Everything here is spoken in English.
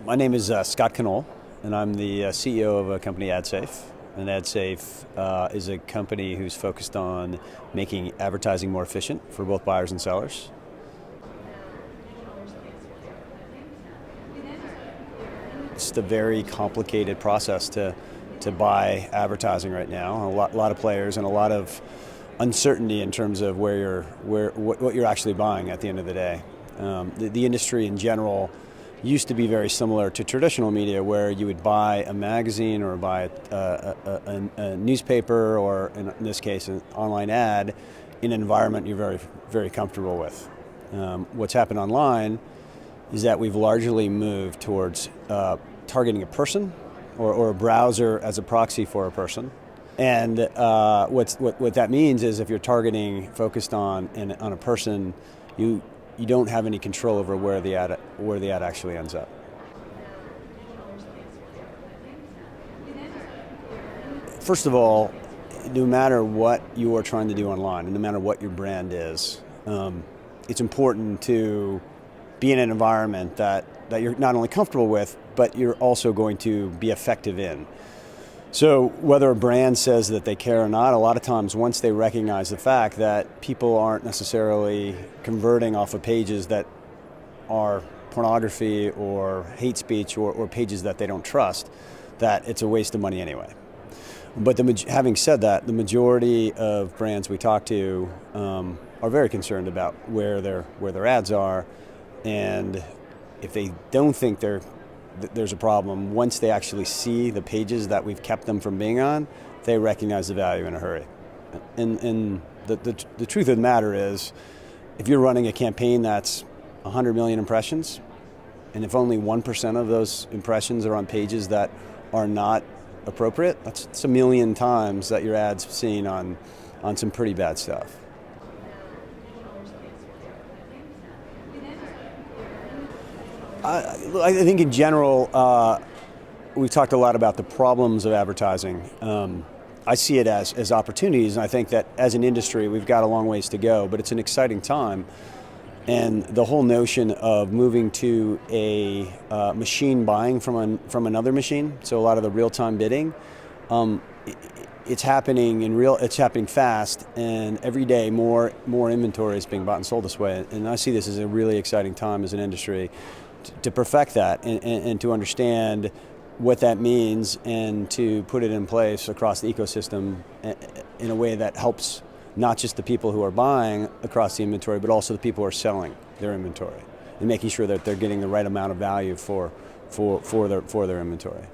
My name is Scott Knoll, and I'm the CEO of a company, AdSafe. And AdSafe is a company who's focused on making advertising more efficient for both buyers and sellers. It's a very complicated process to buy advertising right now. A lot of players and a lot of uncertainty in terms of what you're actually buying at the end of the day. The industry in general used to be very similar to traditional media, where you would buy a magazine or buy a newspaper, or in this case an online ad, in an environment you're very, very comfortable with. What's happened online is that we've largely moved towards targeting a person or a browser as a proxy for a person. And what that means is, if you're focused on a person, you don't have any control over where the ad actually ends up. First of all, no matter what you are trying to do online, and no matter what your brand is, it's important to be in an environment that you're not only comfortable with, but you're also going to be effective in. So whether a brand says that they care or not, a lot of times once they recognize the fact that people aren't necessarily converting off of pages that are pornography or hate speech or pages that they don't trust, that it's a waste of money anyway. But having said that, the majority of brands we talk to are very concerned about where their ads are, and if they don't think there's a problem, once they actually see the pages that we've kept them from being on, they recognize the value in a hurry. And the truth of the matter is, if you're running a campaign that's 100 million impressions, and if only 1% of those impressions are on pages that are not appropriate, that's a million times that your ad's seen on some pretty bad stuff. I think in general, we've talked a lot about the problems of advertising. I see it as opportunities, and I think that as an industry, we've got a long ways to go, but it's an exciting time. And the whole notion of moving to a machine buying from another machine, so a lot of the real-time bidding, it's happening fast, and every day more inventory is being bought and sold this way. And I see this as a really exciting time as an industry to perfect that and to understand what that means, and to put it in place across the ecosystem in a way that helps not just the people who are buying across the inventory, but also the people who are selling their inventory, and making sure that they're getting the right amount of value for their inventory.